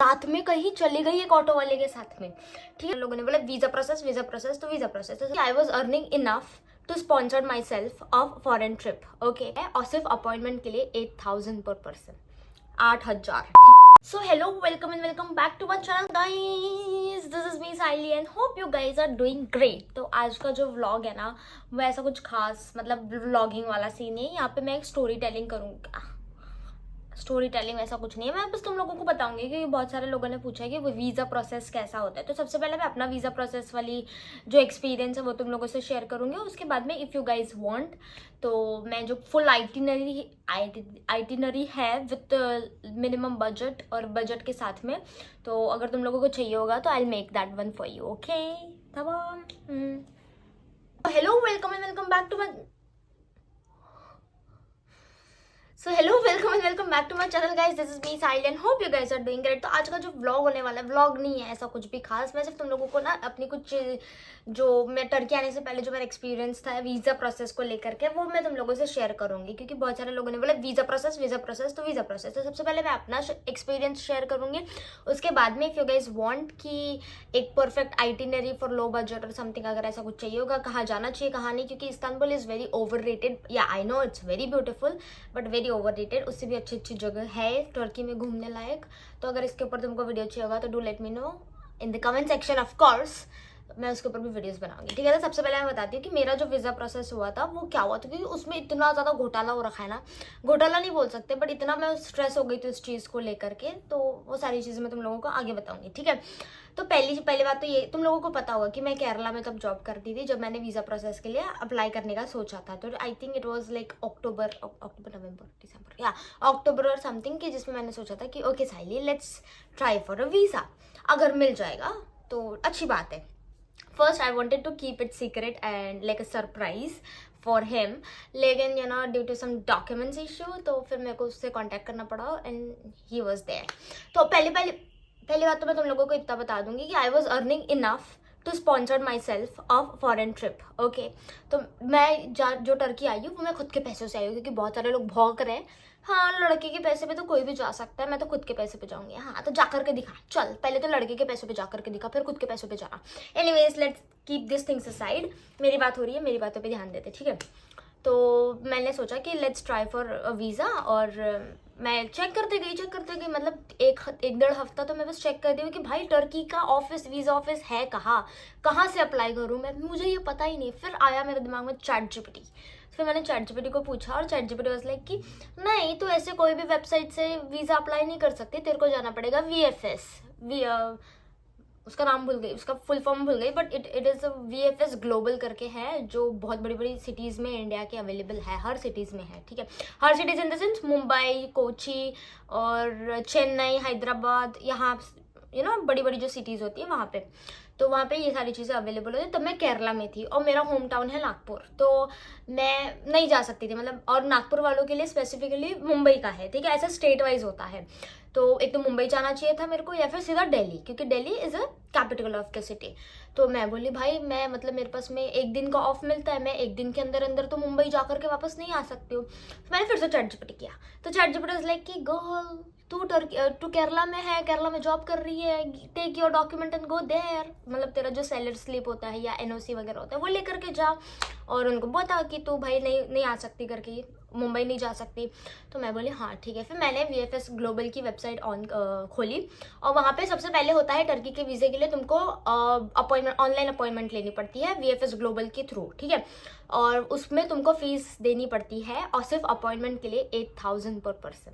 रात में कहीं चली गई एक ऑटो वाले के साथ में, ठीक है। लोगों ने बोला वीजा प्रोसेस वीजा प्रोसेस, तो visa process. I was earning enough to sponsor my self of foreign trip, okay. और सिर्फ अपॉइंटमेंट के लिए 8,000 पर person, 8,000। So hello, welcome and welcome back to my channel guys, this is me Saili and hope you guys are doing great. तो आज का जो vlog है ना, वो ऐसा कुछ खास मतलब व्लॉगिंग वाला सीन नहीं है। यहाँ पे मैं एक स्टोरी टेलिंग करूँगा। स्टोरी टेलिंग ऐसा कुछ नहीं है, मैं बस तुम लोगों को बताऊंगी कि बहुत सारे लोगों ने पूछा है कि वो वीज़ा प्रोसेस कैसा होता है। तो सबसे पहले मैं अपना वीज़ा प्रोसेस वाली जो एक्सपीरियंस है वो तुम लोगों से शेयर करूंगी। उसके बाद में इफ़ यू गाइज वांट तो मैं जो फुल आइटिनरी है विथ मिनिमम बजट और बजट के साथ में, तो अगर तुम लोगों को चाहिए होगा तो I will make that one for you, okay. तमाम। Hello, welcome and welcome back to my welcome back to my channel guys, this is me Saili and hope you guys are doing great. तो आज का जो vlog होने वाला है, vlog नहीं है ऐसा कुछ भी खास। मैं सिर्फ तुम लोगों को ना अपनी कुछ जो मैं टर्की आने से पहले जो मेरा एक्सपीरियंस था वीज़ा प्रोसेस को लेकर के, वो मैं तुम लोगों से शेयर करूंगी। क्योंकि बहुत सारे लोगों ने बोला वीज़ा प्रोसेस तो वीज़ा प्रोसेस। तो सबसे पहले मैं अपना एक्सपीरियंस शेयर करूंगी। उसके बाद में इफ़ यू गाइस वांट कि एक perfect itinerary for low budget और समथिंग अगर ऐसा कुछ चाहिए होगा, कहाँ जाना चाहिए कहाँ नहीं, क्योंकि Istanbul is very overrated. Yeah I know it's very beautiful but very overrated. उससे भी अच्छी अच्छी जगह है टर्की में घूमने लायक। तो अगर इसके ऊपर तुमको वीडियो चाहिए होगा तो do let me know in the comment section. Of course मैं उसके ऊपर भी वीडियोस बनाऊंगी, ठीक है। तो सबसे पहले मैं बताती हूँ कि मेरा जो वीज़ा प्रोसेस हुआ था वो क्या हुआ था, क्योंकि उसमें इतना ज़्यादा घोटाला हो रखा है ना, घोटाला नहीं बोल सकते बट इतना मैं स्ट्रेस हो गई थी उस चीज़ को लेकर के। तो वो सारी चीज़ें मैं तुम लोगों को आगे बताऊंगी, ठीक है। तो पहली बात तो ये तुम लोगों को पता होगा कि मैं केरला में तब जॉब करती थी जब मैंने वीज़ा प्रोसेस के लिए अप्लाई करने का सोचा था। तो I think it was like October November December या अक्टूबर और समथिंग की, जिसमें मैंने सोचा था कि okay Saili let's try for a visa, अगर मिल जाएगा तो अच्छी बात है। First I wanted to keep it secret and like a surprise for him, लेकिन you know due to some documents issue तो फिर मेरे को उससे कॉन्टैक्ट करना पड़ा एंड ही वॉज देयर। तो पहली बात तो मैं तुम लोगों को इतना बता दूंगी कि I was earning enough to sponsor my self of foreign trip, okay. तो मैं जो टर्की आई हूँ वो मैं खुद के पैसों से आई हूँ, क्योंकि बहुत सारे लोग भौंक रहे हैं हाँ लड़के के पैसे पे तो कोई भी जा सकता है, मैं तो खुद के पैसे पे जाऊंगी। हाँ तो जाकर के दिखा, चल पहले तो लड़के के पैसों पे जाकर के दिखा, फिर खुद के पैसों पे जाना। Anyways let's keep this things aside. मेरी बात हो रही है, मेरी बातों पे ध्यान देते, ठीक है। तो मैंने सोचा कि लेट्स ट्राई फॉर वीज़ा, और मैं चेक करते गई मतलब एक डेढ़ हफ्ता तो मैं बस चेक कर रही हूँ कि भाई टर्की का ऑफिस वीज़ा ऑफिस है कहाँ से अप्लाई करूँ मैं, मुझे ये पता ही नहीं। फिर आया मेरे दिमाग में चैट जीपीटी। फिर मैंने चैट जीपीटी को पूछा और चैट जीपीटी वाज लाइक कि नहीं तो ऐसे कोई भी वेबसाइट से वीज़ा अप्लाई नहीं कर सकते, तेरे को जाना पड़ेगा VFS, उसका नाम भूल गई, उसका फुल फॉर्म भूल गई, but it is VFS global करके है, जो बहुत बड़ी बड़ी सिटीज़ में इंडिया के अवेलेबल है, हर सिटीज़ में है, ठीक है। हर cities in the sense Mumbai, Kochi और चेन्नई, हैदराबाद, यहाँ यू नो बड़ी बड़ी जो सिटीज़ होती है वहाँ पे, तो वहाँ पे ये सारी चीज़ें अवेलेबल होती है। तब मैं केरला में थी और मेरा होम टाउन है नागपुर, तो मैं नहीं जा सकती थी मतलब, और नागपुर वालों के लिए स्पेसिफिकली मुंबई का है, ठीक है। ऐसा स्टेट वाइज होता है। तो एक तो मुंबई जाना चाहिए था मेरे को, या फिर सीधा दिल्ली, क्योंकि Delhi is a capital of the city. तो मैं बोली भाई मैं मतलब मेरे पास में एक दिन का ऑफ मिलता है, मैं एक दिन के अंदर अंदर तो मुंबई जाकर के वापस नहीं आ सकती हूँ। तो मैंने फिर से चैट जीपीटी किया, तो चैट जीपीटी वाज लाइक कि गर्ल तू केरला में है, केरला में जॉब कर रही है, take your document and go there, मतलब तेरा जो सैलरी स्लिप होता है या NOC वगैरह होता है वो लेकर के जा, और उनको बता कि तू भाई नहीं आ सकती करके, मुंबई नहीं जा सकती। तो मैं बोली हाँ ठीक है। फिर मैंने VFS ग्लोबल की वेबसाइट खोली, और वहाँ पे सबसे पहले होता है टर्की के वीज़े के लिए तुमको ऑनलाइन अपॉइंटमेंट लेनी पड़ती है VFS ग्लोबल के थ्रू, ठीक है। और उसमें तुमको फीस देनी पड़ती है, और सिर्फ अपॉइंटमेंट के लिए 8,000 पर पर्सन,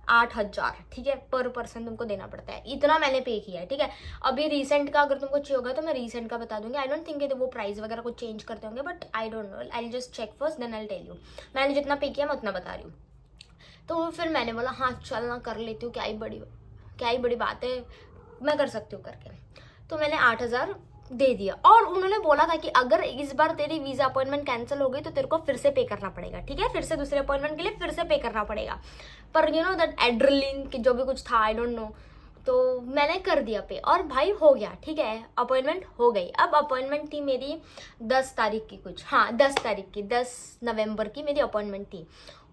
8,000, ठीक है, पर पर्सन तुमको देना पड़ता है। इतना मैंने पे किया है, ठीक है। अभी रिसेंट का अगर तुमको चाहिए होगा तो मैं रिसेंट का बता दूंगी। आई डोंट थिंक वो प्राइस वगैरह कुछ चेंज करते होंगे, but I don't know, I just check first then I tell you. मैंने जितना पे किया मैं उतना बता रही हूँ। तो फिर मैंने बोला हाँ चल ना कर लेती हूँ, क्या ही बड़ी बात है, मैं कर सकती हूँ करके। तो मैंने 8,000 दे दिया, और उन्होंने बोला था कि अगर इस बार तेरी वीज़ा अपॉइंटमेंट कैंसिल हो गई तो तेरे को फिर से पे करना पड़ेगा, ठीक है, फिर से दूसरे अपॉइंटमेंट के लिए फिर से पे करना पड़ेगा। पर यू नो दैट एड्रेनलिन की जो भी कुछ था, आई डोंट नो, तो मैंने कर दिया पे और भाई हो गया, ठीक है, अपॉइंटमेंट हो गई। अब अपॉइंटमेंट थी मेरी 10 तारीख की कुछ, हाँ 10 तारीख की, 10 नवंबर की मेरी अपॉइंटमेंट थी।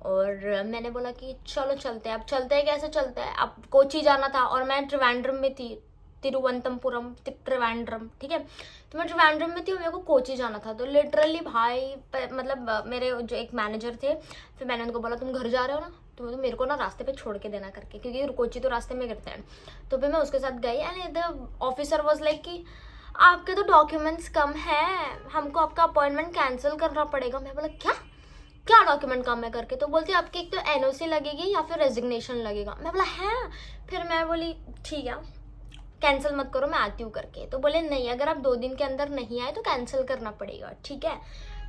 और मैंने बोला कि चलो चलते हैं। अब चलते हैं, कैसे चलते हैं, अब कोची जाना था और मैं त्रिवेंद्रम में थी, तिरुवनंतपुरम त्रिवेंद्रम, ठीक है। तो मैं त्रिवेंद्रम में थी और मेरे को कोची जाना था। तो लिटरली भाई मतलब मेरे जो एक मैनेजर थे, फिर मैंने उनको बोला तुम घर जा रहे हो ना, तो मेरे को ना रास्ते पे छोड़ के देना करके, क्योंकि कोची तो रास्ते में गिरते हैं। तो फिर मैं उसके साथ गई and the officer was like कि आपके तो डॉक्यूमेंट्स कम हैं, हमको आपका अपॉइंटमेंट कैंसिल करना पड़ेगा। मैं बोला क्या क्या डॉक्यूमेंट कम है करके। तो बोलती आपकी एक तो एनओसी लगेगी या फिर रेजिग्नेशन लगेगा। मैं बोला है। फिर मैं बोली ठीक है कैंसिल मत करो, मैं आती हूँ करके। तो बोले नहीं, अगर आप 2 दिन के अंदर नहीं आए तो कैंसिल करना पड़ेगा, ठीक है।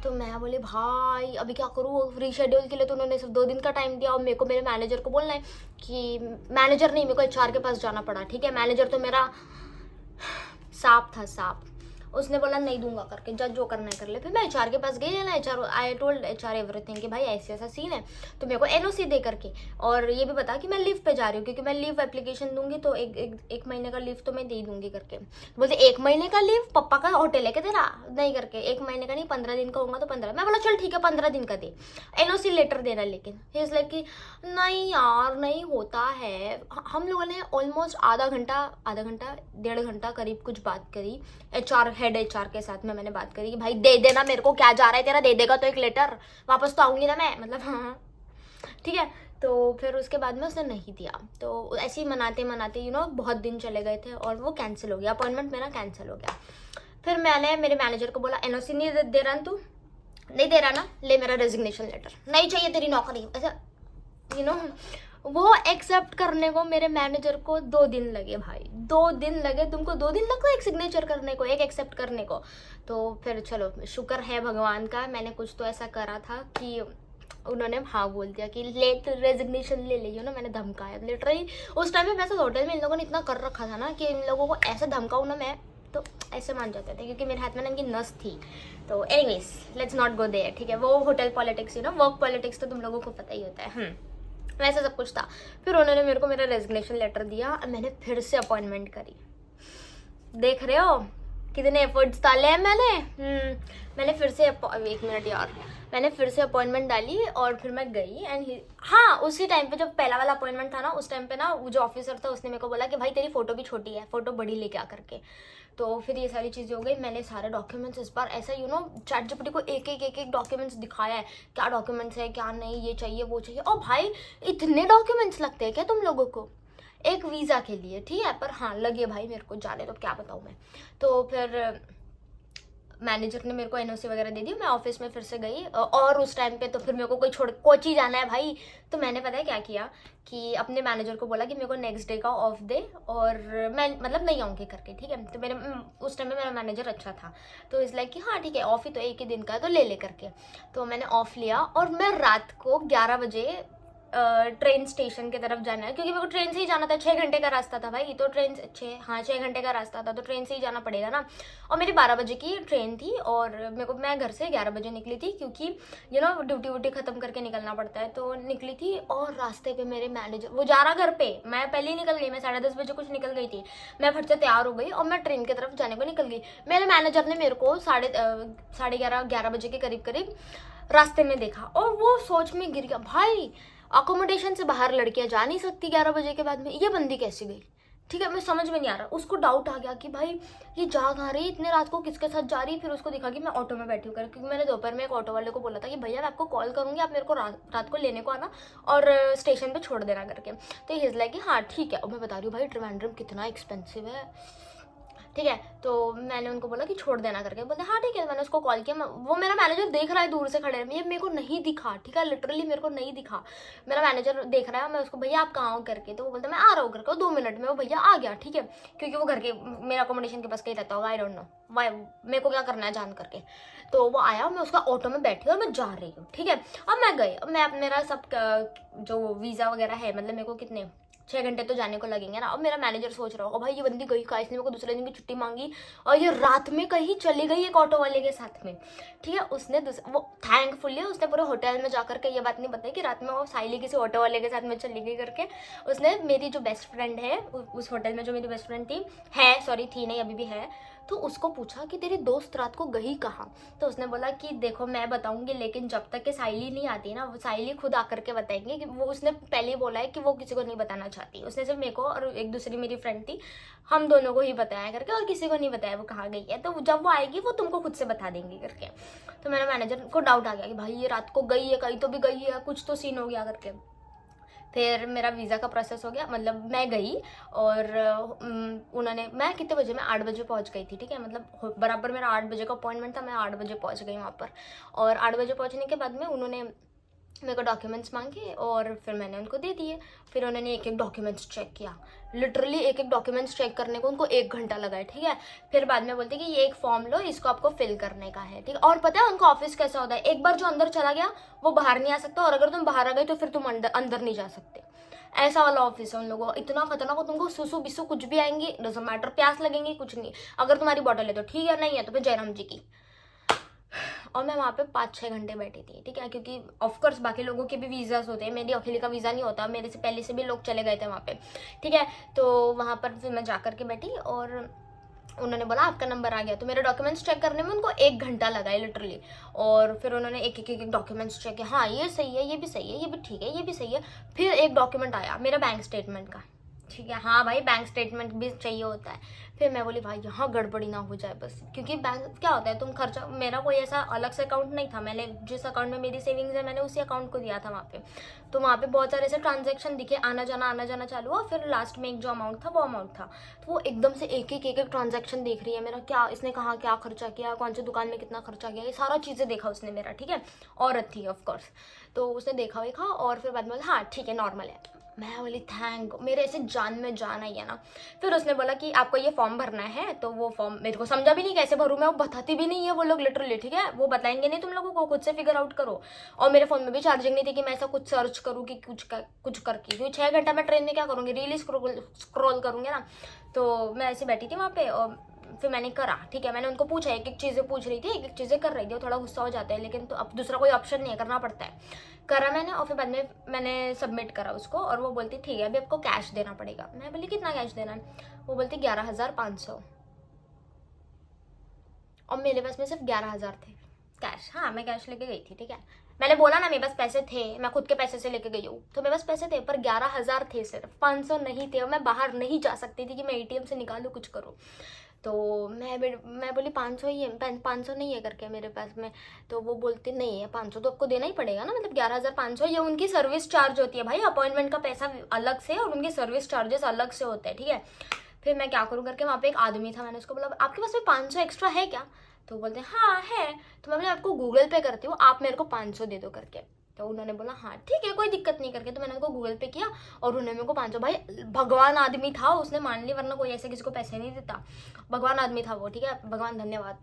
तो मैं बोली भाई अभी क्या करूँ, रीशेड्यूल के लिए तो उन्होंने सिर्फ 2 दिन का टाइम दिया और मेरे को मेरे मैनेजर को बोलना है कि मैनेजर नहीं, मेरे को एचआर के पास जाना पड़ा, ठीक है। मैनेजर तो मेरा सांप था, सांप। उसने बोला नहीं दूंगा करके, जज जो करना है कर ले। फिर मैं एचआर के पास गई ना, HR I told HR everything कि भाई ऐसे ऐसा सीन है, तो मेरे को एनओसी दे करके और ये भी बता कि मैं लीव पे जा रही हूँ, क्योंकि मैं लीव एप्लीकेशन दूंगी तो एक महीने का लीव तो मैं दे दूंगी करके। बोलते 1 महीने का लीव, पप्पा का होटल है क्या तेरा, नहीं करके 1 महीने का नहीं 15 दिन का होगा तो 15। मैं बोला चल ठीक है 15 दिन का दे, एनओसी लेटर देना। लेकिन इज लाइक कि नहीं यार नहीं होता है। हम लोगों ने ऑलमोस्ट आधा घंटा 1.5 घंटा करीब कुछ बात करी, हेड एचआर के साथ में मैंने बात करी कि भाई दे देना मेरे को, क्या जा रहा है तेरा, दे देगा तो एक लेटर, वापस तो आऊंगी ना मैं, मतलब हाँ ठीक है। तो फिर उसके बाद में उसने नहीं दिया। तो ऐसे ही मनाते मनाते बहुत दिन चले गए थे और वो कैंसिल हो गया, अपॉइंटमेंट मेरा कैंसिल हो गया। फिर मैंने मेरे मैनेजर को बोला एनओसी नहीं दे रहा तू, नहीं दे रहा ना, ले मेरा रेजिग्नेशन लेटर, नहीं चाहिए तेरी नौकरी, ऐसा वो एक्सेप्ट करने को मेरे मैनेजर को 2 दिन लगे भाई, 2 दिन लगे। तुमको 2 दिन लगता है एक सिग्नेचर करने को, एक एक्सेप्ट करने को। तो फिर चलो शुक्र है भगवान का, मैंने कुछ तो ऐसा करा था कि उन्होंने हाँ बोल दिया कि ले तो रेजिग्नेशन ले ली। मैंने धमकाया लिटरली उस टाइम में। वैसे होटल में इन लोगों ने इतना कर रखा था ना कि इन लोगों को ऐसे धमकाऊँ ना मैं तो ऐसे मान जाते थे, क्योंकि मेरे हाथ में ना इनकी नस थी। तो anyways let's not go there, ठीक है। वो होटल पॉलिटिक्स वर्क पॉलिटिक्स तो तुम लोगों को पता ही होता है। वैसे सब कुछ था। फिर उन्होंने मेरे को मेरा रेजिग्नेशन लेटर दिया और मैंने फिर से अपॉइंटमेंट करी। देख रहे हो कितने एफर्ट्स डाले हैं मैंने फिर से 1 मिनट यार, मैंने फिर से अपॉइंटमेंट डाली और फिर मैं गई एंड हाँ उसी टाइम पे जब पहला वाला अपॉइंटमेंट था ना, उस टाइम पे ना वो जो ऑफिसर था उसने मेरे को बोला कि भाई तेरी फोटो भी छोटी है, फोटो बड़ी लेके आ करके। तो फिर ये सारी चीज़ें हो गई। मैंने सारे डॉक्यूमेंट्स इस बार ऐसा ChatGPT को एक डॉक्यूमेंट्स दिखाया है, क्या डॉक्यूमेंट्स है क्या नहीं, ये चाहिए वो चाहिए। और भाई इतने डॉक्यूमेंट्स लगते हैं क्या तुम लोगों को एक वीज़ा के लिए, ठीक है। पर हाँ लगे भाई मेरे को, जाने तो क्या बताऊँ मैं। तो फिर मैनेजर ने मेरे को एनओसी वगैरह दे दी, मैं ऑफिस में फिर से गई। और उस टाइम पे तो फिर मेरे को कोई छोड़ कोची जाना है भाई। तो मैंने पता है क्या किया कि अपने मैनेजर को बोला कि मेरे को नेक्स्ट डे का ऑफ दे और मैं मतलब नहीं आऊँगी करके, ठीक है। तो मेरे उस टाइम में मेरा मैनेजर अच्छा था, तो इस लाइक कि हाँ ठीक है ऑफ ही तो एक ही दिन का है तो ले करके। तो मैंने ऑफ लिया और मैं रात को 11 बजे ट्रेन स्टेशन की तरफ जाना है, क्योंकि मेरे को ट्रेन से ही जाना था। 6 घंटे का रास्ता था भाई, तो ट्रेन 6 घंटे का रास्ता था तो ट्रेन से ही जाना पड़ेगा ना। और मेरी 12 बजे की ट्रेन थी और मैं घर से 11 बजे निकली थी, क्योंकि ड्यूटी वूटी ख़त्म करके निकलना पड़ता है। तो निकली थी और रास्ते पे मेरे मैनेजर वो जा रहा घर पे, मैं पहले ही निकल गई, मैं 10:30 बजे कुछ निकल गई थी। मैं फट से तैयार हो गई और मैं ट्रेन की तरफ जाने को निकल गई। मेरे मैनेजर ने मेरे को 11:30 बजे के करीब रास्ते में देखा और वो सोच में गिर गया, भाई अकोमोडेशन से बाहर लड़कियां जा नहीं सकती 11 बजे के बाद में, ये बंदी कैसी गई, ठीक है। मैं समझ में नहीं आ रहा। उसको डाउट आ गया कि भाई ये जा कहाँ रही, इतने रात को किसके साथ जा रही। फिर उसको दिखा कि मैं ऑटो में बैठी हूँ कर, क्योंकि मैंने दोपहर में एक ऑटो वाले को बोला था कि भैया मैं आपको कॉल करूँगी, आप मेरे को रात को लेने को आना और स्टेशन पे छोड़ देना करके। तो हिज लाइक कि हाँ ठीक है। और मैं बता रही हूँ भाई ट्रिवेंद्रम कितना एक्सपेंसिव है, ठीक है। तो मैंने उनको बोला कि छोड़ देना करके, बोलते हाँ ठीक है। मैंने उसको कॉल किया, वो मेरा मैनेजर देख रहा है दूर से खड़े, मेरे को नहीं दिखा, ठीक है, लिटरली मेरे को नहीं दिखा। मेरा मैनेजर देख रहा है, मैं उसको भैया आप कहाँ हो करके, तो वो बोलते मैं आ रहा हूँ करके। 2 मिनट में वो भैया आ गया, ठीक है, क्योंकि वो घर के मेरा अकोमोडेशन के पास कहीं रहता होगा, आई डोंट नो वाई, मेरे को क्या करना है जान करके। तो वो आया, मैं उसका ऑटो में बैठी और मैं जा रही हूँ, ठीक है। अब मैं गई, मैं मेरा सब जो वीज़ा वगैरह है, मतलब मेरे को कितने 6 घंटे तो जाने को लगेंगे ना। अब मेरा मैनेजर सोच रहा होगा भाई ये बंदी गई कहाँ, इसने मेरे को दूसरे दिन की छुट्टी मांगी और ये रात में कहीं चली गई एक ऑटो वाले के साथ में, ठीक है। उसने वो थैंकफुली उसने पूरे होटल में जाकर के ये बात नहीं बताई कि रात में वो साइली किसी ऑटो वाले के साथ में चली गई करके। उसने मेरी जो बेस्ट फ्रेंड है उस होटल में, जो मेरी बेस्ट फ्रेंड थी नहीं अभी भी है, तो उसको पूछा कि तेरी दोस्त रात को गई कहाँ। तो उसने बोला कि देखो मैं बताऊंगी लेकिन जब तक कि साइली नहीं आती ना, वो साइली खुद आकर के बताएंगे कि वो, उसने पहले ही बोला है कि वो किसी को नहीं बताना चाहती। उसने सिर्फ मेरे को और एक दूसरी मेरी फ्रेंड थी, हम दोनों को ही बताया करके, और किसी को नहीं बताया वो कहाँ गई है। तो जब वो आएगी वो तुमको खुद से बता देंगी करके। तो मेरा मैनेजर को डाउट आ गया कि भाई ये रात को गई है, कहीं तो भी गई है, कुछ तो सीन हो गया करके। फिर मेरा वीज़ा का प्रोसेस हो गया, मतलब मैं गई और उन्होंने, मैं कितने बजे, मैं 8 बजे पहुंच गई थी, ठीक है। मतलब बराबर मेरा 8 बजे का अपॉइंटमेंट था, मैं 8 बजे पहुंच गई वहाँ पर। और 8 बजे पहुंचने के बाद में उन्होंने मेरे को डॉक्यूमेंट्स मांगे और फिर मैंने उनको दे दिए। फिर उन्होंने एक एक डॉक्यूमेंट्स चेक किया, लिटरली एक एक डॉक्यूमेंट्स चेक करने को उनको 1 घंटा लगा है, ठीक है। फिर बाद में बोलते कि ये एक फॉर्म लो, इसको आपको फिल करने का है, ठीक है। और पता है उनका ऑफिस कैसा होता है, एक बार जो अंदर चला गया वो बाहर नहीं आ सकता, और अगर तुम बाहर आ गए तो फिर तुम अंदर नहीं जा सकते। ऐसा वाला ऑफिस है उन लोगों का, इतना खतरनाक हो। तुमको सुसु बिसु कुछ भी आएंगी, डजंट मैटर, प्यास लगेंगी, कुछ नहीं। अगर तुम्हारी बॉटल है तो ठीक है, नहीं है तो फिर जयराम जी की। और मैं वहाँ पे 5-6 घंटे बैठी थी, ठीक है, क्योंकि ऑफकोर्स बाकी लोगों के भी वीज़ास होते हैं, मेरी अकेले का वीज़ा नहीं होता, मेरे से पहले से भी लोग चले गए थे वहाँ पे, ठीक है। तो वहाँ पर फिर मैं जा कर के बैठी और उन्होंने बोला आपका नंबर आ गया। तो मेरे डॉक्यूमेंट्स चेक करने में उनको 1 घंटा लगा है लिटरली। और फिर उन्होंने एक एक डॉक्यूमेंट्स चेक किया, हाँ ये सही है, ये भी सही है, ये भी ठीक है, ये भी सही है। फिर एक डॉक्यूमेंट आया मेरा बैंक स्टेटमेंट का, ठीक है, हाँ भाई बैंक स्टेटमेंट भी चाहिए होता है। फिर मैं बोली भाई यहाँ गड़बड़ी ना हो जाए बस, क्योंकि बैंक क्या होता है, तुम खर्चा, मेरा कोई ऐसा अलग से अकाउंट नहीं था, मैंने जिस अकाउंट में मेरी सेविंग्स है मैंने उसी अकाउंट को दिया था वहाँ पे। तो वहाँ पे बहुत सारे ऐसे ट्रांजेक्शन दिखे, आना जाना चालू हुआ, फिर लास्ट में एक जो अमाउंट था वो अमाउंट था। तो वो एकदम से एक एक ट्रांजेक्शन देख रही है मेरा, क्या इसने कहाँ क्या खर्चा किया, कौन सी दुकान में कितना खर्चा किया, ये सारा चीज़ें देखा उसने मेरा, ठीक है। औरत थी ऑफकोर्स, तो उसने देखा और फिर बाद में बोला हाँ ठीक है नॉर्मल है। मैं बोली थैंक, मेरे ऐसे जान में जान आई है ना। फिर उसने बोला कि आपको ये फॉर्म भरना है, तो वो फॉर्म मेरे को समझा भी नहीं कैसे भरूँ मैं, वो बताती भी नहीं है वो लोग लिटरली, ठीक है, वो बताएंगे नहीं तुम लोगों को, खुद से फिगर आउट करो। और मेरे फोन में भी चार्जिंग नहीं थी कि मैं ऐसा कुछ सर्च करूँ कि कुछ करके, क्योंकि 6 घंटा मैं ट्रेन में क्या करूँगी, रील स्क्रॉल करूँगी ना। तो मैं ऐसे बैठी थी वहाँ पे और फिर मैंने करा, ठीक है। मैंने उनको पूछा, एक एक चीज़ें पूछ रही थी, एक एक चीज़ें कर रही थी, थोड़ा गुस्सा हो जाता है लेकिन तो अब दूसरा कोई ऑप्शन नहीं है, करना पड़ता है। करा मैंने और फिर बाद में मैंने सबमिट करा उसको, और वो बोलती ठीक है अभी आपको कैश देना पड़ेगा। मैं बोली कितना कैश देना है, वो बोलती 11,500, और मेरे पास में सिर्फ 11,000 थे कैश। हाँ मैं कैश लेके गई थी, ठीक है, मैंने बोला ना मेरे पास पैसे थे, मैं खुद के पैसे से लेके गई हूँ, तो मेरे पास पैसे थे, पर 11,000 थे सिर्फ, 500 नहीं थे। और मैं बाहर नहीं जा सकती थी कि मैं ATM से निकालूँ कुछ करूँ। तो मैं बोली 500 ही है, 500 नहीं है करके मेरे पास में। तो वो बोलती नहीं है 500 तो आपको देना ही पड़ेगा ना, मतलब 11,500 ये उनकी सर्विस चार्ज होती है भाई, अपॉइंटमेंट का पैसा अलग से और उनकी सर्विस चार्जेस अलग से होते हैं, ठीक है। फिर मैं क्या करूँ करके, वहाँ पे एक आदमी था, मैंने उसको बोला आपके पास में 500 एक्स्ट्रा है क्या। तो बोलते हाँ है। तो मैं आपको गूगल पे करती हूँ, आप मेरे को 500 दे दो करके। तो उन्होंने बोला हाँ ठीक है कोई दिक्कत नहीं करके। तो मैंने उनको गूगल पे किया और उन्होंने मेरे को 500, भाई भगवान आदमी था, उसने मान ली, वरना कोई ऐसे किसी को पैसे नहीं देता, भगवान आदमी था वो, ठीक है, भगवान धन्यवाद।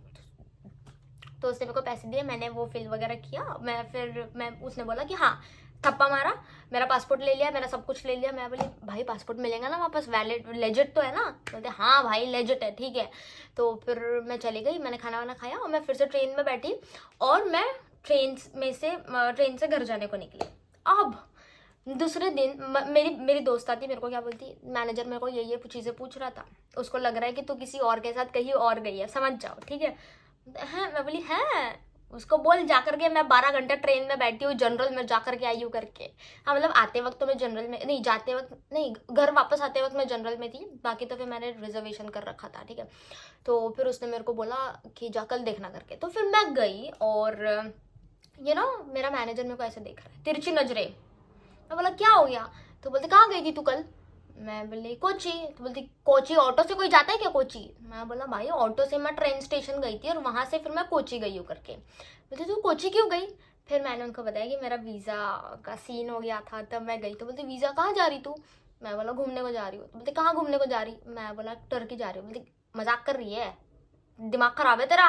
तो उसने मेरे को पैसे दिए, मैंने वो फिल वगैरह किया, मैं उसने बोला कि हाँ, थप्पा मारा, मेरा पासपोर्ट ले लिया, मेरा सब कुछ ले लिया। मैं बोली भाई पासपोर्ट मिलेगा ना वापस, वैलिड लेजिट तो है ना। बोलते हाँ भाई लेजिट है, ठीक है। तो फिर मैं चली गई, मैंने खाना वाना खाया और मैं फिर से ट्रेन में बैठी और मैं ट्रेन से घर जाने को निकली। अब दूसरे दिन मेरी दोस्त आती, मेरे को क्या बोलती, मैनेजर मेरे को ये चीज़ें पूछ रहा था, उसको लग रहा है कि तू किसी और के साथ कहीं और गई है, समझ जाओ, ठीक है। हैं, मैं बोली हैं, उसको बोल जाकर के मैं 12 घंटे ट्रेन में बैठी हूँ, जनरल में जाकर के आई हूँ करके। हाँ मतलब आते वक्त तो मैं जनरल में नहीं, जाते वक्त नहीं, घर वापस आते वक्त मैं जनरल में थी, बाकी तो फिर मैंने रिजर्वेशन कर रखा था, ठीक है। तो फिर उसने मेरे को बोला कि जा कल देखना करके। तो फिर मैं गई और मेरा मैनेजर मेरे को ऐसे देख रहा है तिरछी नजरे। मैं बोला क्या हो गया। तो बोलते कहाँ गई थी तू कल। मैं बोली कोची। तो बोलती कोची ऑटो से कोई जाता है क्या कोची। मैं बोला भाई ऑटो से मैं ट्रेन स्टेशन गई थी और वहां से फिर मैं कोची गई हूँ करके। बोलते तू कोची क्यों गई। फिर मैंने उनको बताया कि मेरा वीज़ा का सीन हो गया था तब मैं गई। तो बोलते वीज़ा कहाँ जा रही तू। मैं बोला घूमने को जा रही हूँ। तो बोलते कहाँ घूमने को जा रही। मैं बोला टर्की जा रही हूँ। बोलते मजाक कर रही है, दिमाग खराब है तेरा।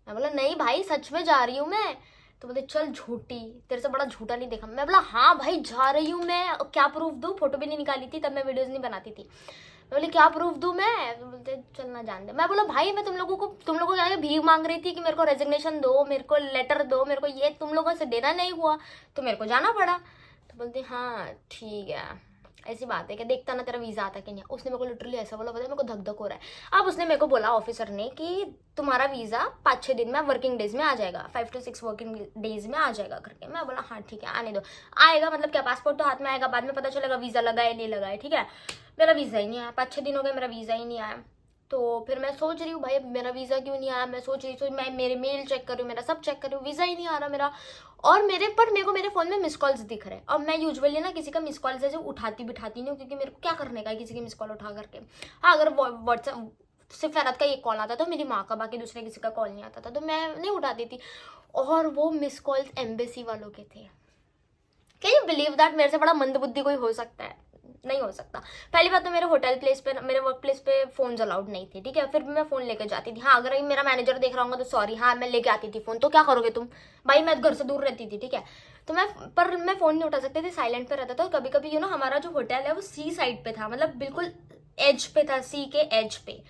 मैं बोला नहीं भाई सच में जा रही हूँ मैं। तो बोलते चल झूठी, तेरे से बड़ा झूठा नहीं देखा। मैं बोला हाँ भाई जा रही हूँ मैं, क्या प्रूफ दूँ, फोटो भी नहीं निकाली थी तब, मैं वीडियोज़ नहीं बनाती थी। मैं बोले क्या प्रूफ दूँ मैं, तो बोलते चलना जान दे। मैं बोला भाई मैं तुम लोगों को क्या भीख मांग रही थी कि मेरे को रेजिग्नेशन दो, मेरे को लेटर दो, मेरे को ये तुम लोगों से देना नहीं हुआ तो मेरे को जाना पड़ा। तो बोलते हाँ ठीक है, ऐसी बात है कि देखता ना तेरा वीज़ा आता कि नहीं। उसने मेरे को लिटरली ऐसा बोला, पता है मेरे को धक धक हो रहा है। अब उसने मेरे को बोला ऑफिसर ने कि तुम्हारा वीज़ा 5-6 दिन में, वर्किंग डेज में आ जाएगा, 5 to 6 वर्किंग डेज में आ जाएगा करके। मैं बोला हाँ ठीक है आने दो। आएगा मतलब क्या, पासपोर्ट तो हाथ में आएगा, बाद में पता चलेगा वीज़ा लगा है नहीं लगा है, ठीक है। मेरा वीज़ा ही नहीं आया, 5-6 दिन हो गए मेरा वीज़ा ही नहीं आया। तो फिर मैं सोच रही हूँ भाई अब मेरा वीज़ा क्यों नहीं आया, मैं सोच रही मैं मेरे मेल चेक कर रही हूँ, मेरा सब चेक कर रही हूँ, वीज़ा ही नहीं आ रहा मेरा। और मेरे को मेरे फ़ोन में मिस कॉल्स दिख रहे हैं। अब मैं यूजुअली ना किसी का मिस कॉल से उठाती बिठाती नहीं हूँ, क्योंकि मेरे को क्या करने का है किसी की मिस कॉल उठा करके। हाँ अगर व्हाट्सएप सिर्फ फैरत का एक कॉल आता था, मेरी माँ का, बाकी दूसरे किसी का कॉल नहीं आता था, तो मैं नहीं उठाती थी। और वो मिस कॉल्स एम्बेसी वालों के थे। कैन यू बिलीव दैट, मेरे से बड़ा मंदबुद्धि कोई हो सकता है? नहीं हो सकता। पहली बात तो मेरे होटल प्लेस पे, मेरे वर्क प्लेस पे फ़ोन अलाउड नहीं थे, ठीक है। फिर भी मैं फ़ोन लेकर जाती थी। हाँ अगर मेरा मैनेजर देख रहा होगा तो सॉरी, हाँ मैं लेके आती थी फ़ोन, तो क्या करोगे तुम भाई, मैं घर से दूर रहती थी, ठीक है। तो मैं फ़ोन नहीं उठा सकती थी, साइलेंट पे रहता था। कभी कभी हमारा जो होटल है वो सी साइड पे था, मतलब बिल्कुल एज पे था, सी के एज पे।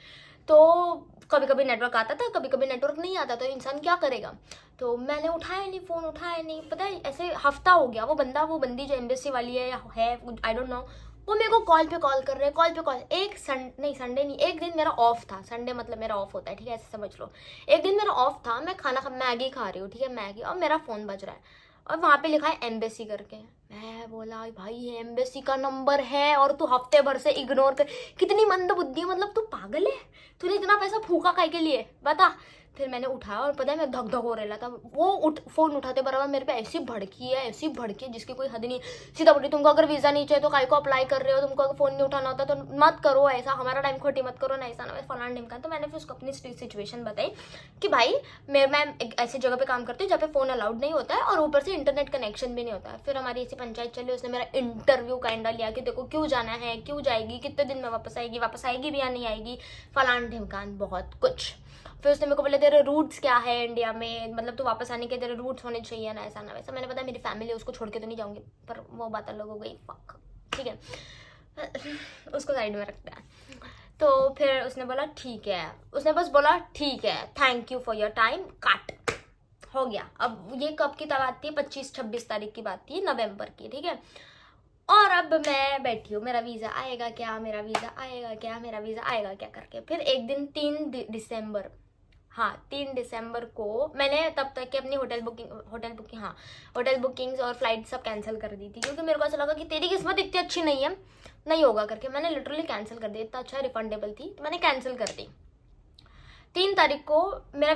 तो कभी कभी नेटवर्क आता था, कभी कभी नेटवर्क नहीं आता, तो इंसान क्या करेगा। तो मैंने उठाया नहीं, फ़ोन उठाया नहीं। पता है ऐसे हफ्ता हो गया, वो बंदी जो एम्बेसी वाली है आई डोंट नो, वो मेरे को कॉल पे कॉल कर रहे हैं, कॉल पे कॉल। संडे नहीं, एक दिन मेरा ऑफ था, संडे मतलब मेरा ऑफ होता है, ठीक है, ऐसे समझ लो। एक दिन मेरा ऑफ था, मैं मैगी खा रही हूँ, ठीक है, मैगी, और मेरा फ़ोन बज रहा है और वहाँ पे लिखा है एम्बेसी करके। मैं बोला भाई एम्बेसी का नंबर है और तू हफ्ते भर से इग्नोर कर, कितनी मंदबुद्धि है, मतलब तू पागल है, तूने इतना पैसा फूका काय के लिए, बता। फिर मैंने उठाया और पता है मैं धक धक हो रहा था। वो फ़ोन उठाते बराबर मेरे पे ऐसी भड़की है जिसकी कोई हद नहीं। सीधा बोली तुमको अगर वीज़ा नहीं चाहिए तो काय को अप्लाई कर रहे हो, तुमको अगर फ़ोन नहीं उठाना होता तो मत करो ऐसा, हमारा टाइम खोटी मत करो ना, ऐसा ना फलान ढिमका। तो मैंने फिर उसको अपनी सिचुएशन बताई कि भाई मैं एक ऐसी जगह पे काम करती हूँ जहाँ पे फ़ोन अलाउड नहीं होता है और ऊपर से इंटरनेट कनेक्शन भी नहीं होता है। फिर हमारी ऐसी पंचायत चली, उसने मेरा इंटरव्यू काइंडा लिया कि देखो क्यों जाना है, क्यों जाएगी, कितने दिन में वापस आएगी भी या नहीं आएगी, फलान ढिमकान बहुत कुछ। फिर उसने मेरे को बोले तेरे रूट्स क्या है इंडिया में, मतलब तू वापस आने के तेरे रूट्स होने चाहिए ना, ऐसा ना वैसा। मैंने पता मेरी फैमिली उसको छोड़ के तो नहीं जाऊंगी, पर वो बात अलग हो गई, फक, ठीक है, उसको साइड में रखता है। तो फिर उसने बोला ठीक है, उसने बस बोला ठीक है, thank you for your time, काट, हो गया। अब ये कब की बात थी, 25-26 तारीख की बात थी, नवंबर की, ठीक है। और अब मैं बैठी हूँ, मेरा वीज़ा आएगा क्या, मेरा वीज़ा आएगा क्या, मेरा वीज़ा आएगा क्या करके। फिर एक दिन 3 दिसंबर, हाँ 3 दिसंबर को मैंने तब तक के अपनी होटल बुकिंग्स और फ्लाइट सब कैंसिल कर दी थी, क्योंकि मेरे को ऐसा लगा कि तेरी किस्मत इतनी अच्छी नहीं है, नहीं होगा करके मैंने लिटरली कैंसिल कर दी। इतना अच्छा रिफंडेबल थी तो मैंने कैंसिल कर दी। 3 तारीख को मेरा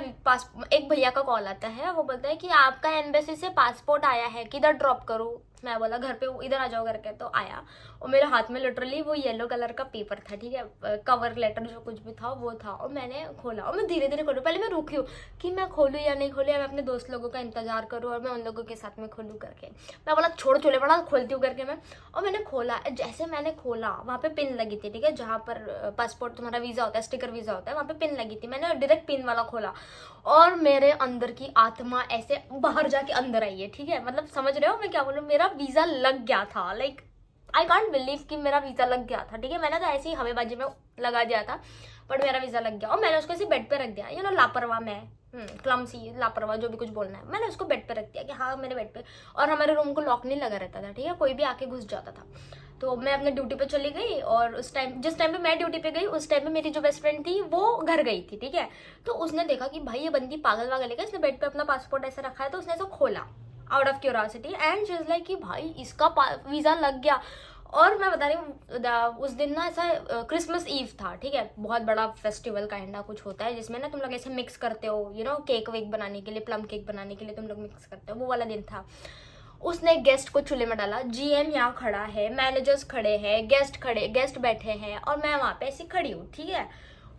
एक भैया का कॉल आता है, वो बोलता है कि आपका एम्बेसी से पासपोर्ट आया है, किधर ड्रॉप करूँ। मैं बोला घर पे, इधर आ जाओ करके। तो आया और मेरे हाथ में लिटरली वो येलो कलर का पेपर था, ठीक है, कवर लेटर जो कुछ भी था वो था। और मैंने खोला और मैं धीरे धीरे खोलूँ, पहले मैं रुकी हूँ कि मैं खोलूँ या नहीं खोलूँ, या मैं अपने दोस्त लोगों का इंतजार करूँ और मैं उन लोगों के साथ में खोलूँ करके। मैं बोला छोड़ चले बड़ा, खोलती हूँ करके मैं। और मैंने खोला, जैसे मैंने खोला वहाँ पे पिन लगी थी, ठीक है, जहाँ पर पासपोर्ट तुम्हारा वीज़ा होता है, स्टिकर वीज़ा होता है, वहाँ पे पिन लगी थी। मैंने डायरेक्ट पिन वाला खोला और मेरे अंदर की आत्मा ऐसे बाहर जाके अंदर आई है, ठीक है, मतलब समझ रहे हो मैं क्या बोलूँ, मेरा वीज़ा लग गया था। लाइक आई कांट बिलीव कि मेरा वीज़ा लग गया था, ठीक है। मैंने तो ऐसे ही हवेबाजी में लगा दिया था, बट मेरा वीज़ा लग गया। और मैंने उसको ऐसे बेड पे रख दिया, लापरवाह मैं, क्लमसी, लापरवाह, जो भी कुछ बोलना है, मैंने उसको बेड पे रख दिया कि हाँ मेरे बेड पे। और हमारे रूम को लॉक नहीं लगा रहता था, ठीक है, कोई भी आके घुस जाता था। तो मैं अपने ड्यूटी पे चली गई और जिस टाइम पे मैं ड्यूटी पे गई उस टाइम पे मेरी जो बेस्ट फ्रेंड थी वो घर गई थी, ठीक है। तो उसने देखा कि भाई ये बंदी पागल वागल है, इसने बेड पे अपना पासपोर्ट ऐसे रखा है, तो उसने ऐसा खोला out of curiosity and she is like कि भाई इसका वीज़ा लग गया। और मैं बता रही हूँ उस दिन ना ऐसा क्रिसमस ईव था, ठीक है, बहुत बड़ा फेस्टिवल काइंडा कुछ होता है जिसमें ना तुम लोग ऐसे मिक्स करते हो, केक वेक बनाने के लिए, प्लम केक बनाने के लिए तुम लोग मिक्स करते हो, वो वाला दिन था। उसने गेस्ट को चूल्हे में डाला, जीएम यहाँ खड़ा है, मैनेजर्स खड़े हैं, गेस्ट बैठे हैं और मैं वहाँ पे ऐसी खड़ी हूँ, ठीक है,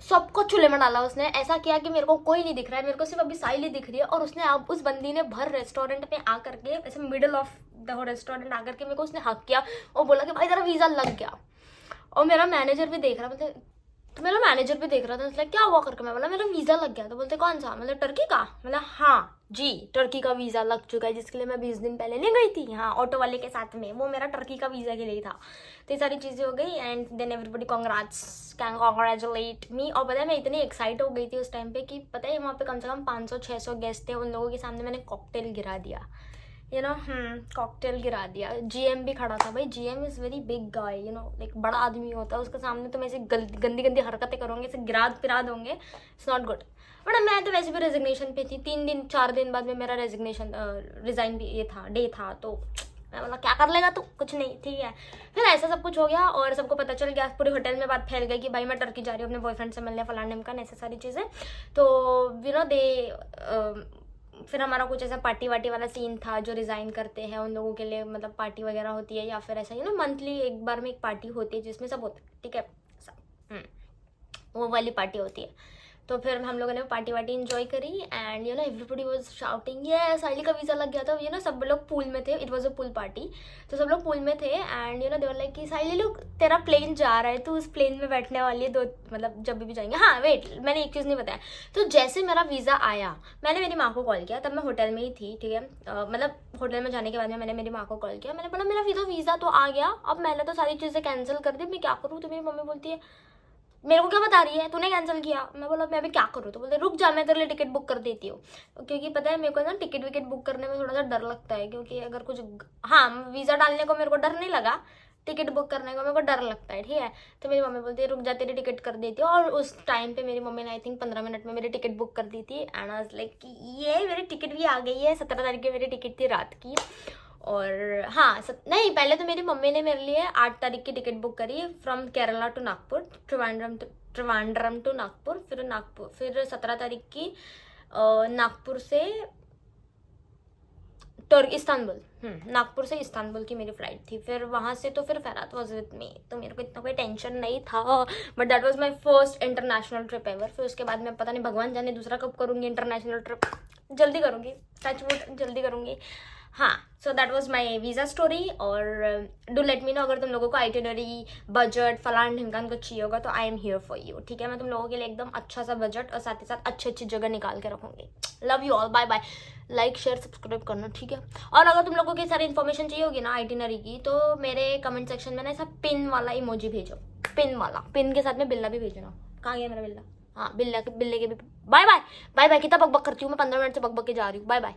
सबको चूल्हे में डाला उसने। ऐसा किया कि मेरे को कोई नहीं दिख रहा है, मेरे को सिर्फ अभी साइली दिख रही है। और उसने अब उस बंदी ने भर रेस्टोरेंट में आकर के ऐसे मिडल ऑफ द रेस्टोरेंट आकर के मेरे को उसने हक किया और बोला कि भाई तेरा वीज़ा लग गया। और मेरा मैनेजर भी देख रहा, मतलब तो मेरा मैनेजर भी देख रहा था, इसलिए क्या हुआ करके मैं बोला मेरा वीज़ा लग गया। तो बोलते कौन सा? मतलब टर्की का? मतलब हाँ जी, टर्की का वीज़ा लग चुका है, जिसके लिए मैं 20 दिन पहले नहीं गई थी, हाँ ऑटो वाले के साथ में, वो मेरा टर्की का वीज़ा के लिए था। तो ये सारी चीज़ें हो गई एंड देन एवरीबडी कॉन्ग्रेचुलेट मी। और पता है मैं इतनी एक्साइट हो गई थी उस टाइम पे कि पता है वहाँ पे कम से कम 500-600 गेस्ट थे, उन लोगों के सामने मैंने कॉकटेल गिरा दिया, कॉकटेल गिरा दिया। GM भी खड़ा था भाई, GM is very big guy, like बड़ा आदमी होता है, उसके सामने तो मैं ऐसे गंदी गंदी हरकतें करूँगी, ऐसे गिरा पिरा दूंगे, इट्स नॉट गुड। बट मैं तो वैसे भी रेजिग्नेशन पे थी, 3-4 दिन बाद में मेरा रेजिग्नेशन रिज़ाइन भी ये था, डे था। तो मैं बोला क्या कर लेगा तू, कुछ नहीं, ठीक है। फिर ऐसा सब कुछ हो गया और सबको पता चल गया, पूरे होटल में बात फैल गई कि भाई मैं टर्की जा रही हूँ अपने बॉयफ्रेंड से मिलने, फलाने ढिमकाने, ऐसे सारी चीज़ें। तो फिर हमारा कुछ ऐसा पार्टी वार्टी वाला सीन था, जो रिज़ाइन करते हैं उन लोगों के लिए मतलब पार्टी वगैरह होती है, या फिर ऐसा मंथली एक बार में एक पार्टी होती है जिसमें सब होता है, ठीक है, वो वाली पार्टी होती है। तो फिर हम लोगों ने पार्टी वार्टी इन्जॉय करी एंड एवरीबडी वाज शाउटिंग ये साइली का वीज़ा लग गया था। सब लोग पूल में थे, it was a pool party, तो सब लोग पूल में थे एंड देवर लाइक कि साइली लोग तेरा प्लेन जा रहा है, तो उस प्लेन में बैठने वाली है, दो मतलब जब भी जाएंगे। हाँ वेट, मैंने एक चीज़ नहीं बताया। तो जैसे मेरा वीज़ा आया, मैंने मेरी माँ को कॉल किया, तब मैं होटल में ही थी, ठीक है। मतलब होटल में जाने के बाद में मैंने मेरी माँ को कॉल किया, मैंने बोला मेरा वीज़ा तो आ गया, अब मैंने तो सारी चीज़ें कैंसिल कर दी, मैं क्या करूँ? तो मेरी मम्मी बोलती है मेरे को क्या बता रही है, तूने कैंसिल किया। मैं बोला मैं अभी क्या करूँ? तो बोलते रुक जा, मैं तेरे लिए टिकट बुक कर देती हूँ, क्योंकि पता है मेरे को ना टिकट विकेट बुक करने में थोड़ा सा डर लगता है, क्योंकि अगर कुछ हाँ वीज़ा डालने को मेरे को डर नहीं लगा, टिकट बुक करने को मेरे को डर लगता है, ठीक है। तो मेरी मम्मी बोलती है रुक जा, तेरी टिकट कर देती हूँ। और उस टाइम पे मेरी मम्मी ने आई थिंक 15 मिनट में मेरी टिकट बुक कर दी थी एंड आई वाज लाइक ये मेरी टिकट भी आ गई है। 17 तारीख की मेरी टिकट थी रात की। और हाँ नहीं, पहले तो मेरी मम्मी ने मेरे लिए 8 तारीख की टिकट बुक करी from Kerala to Nagpur, Trivandrum to Nagpur, फिर 17 तारीख की नागपुर से इस्तांबुल, नागपुर से इस्तांबुल की मेरी फ्लाइट थी। फिर वहाँ से तो फिर फरात वाज विद मी, तो मेरे को इतना कोई टेंशन नहीं था, but that was my first international trip ever. फिर उसके बाद मैं पता नहीं भगवान जाने दूसरा कब करूँगी इंटरनेशनल ट्रिप, जल्दी करूँगी, टच वुड जल्दी करूँगी। हाँ, so that was my visa story. और डू लेट मी नो अगर तुम लोगों को आइटिनरी, बजट, फलान ढिमकान कुछ चाहिए होगा तो I am here for you, ठीक है। मैं तुम लोगों के लिए एकदम अच्छा सा बजट और साथ ही साथ अच्छी अच्छी जगह निकाल के रखूँगी। Love you all, bye bye. Like share subscribe करना, ठीक है। और अगर तुम लोगों की सारी इन्फॉर्मेशन चाहिए होगी ना आइटिनरी की, तो मेरे कमेंट सेक्शन में ना ऐसा पिन वाला इमोजी भेजो, पिन वाला, पिन के साथ में बिल्ला भी भेजना। कहाँ गया मेरा बिल्ला? हाँ बिल्ले के भी। Bye bye bye bye. कितना बकबक करती हूँ मैं, 15 मिनट से बकबक के जा रही हूँ। Bye bye.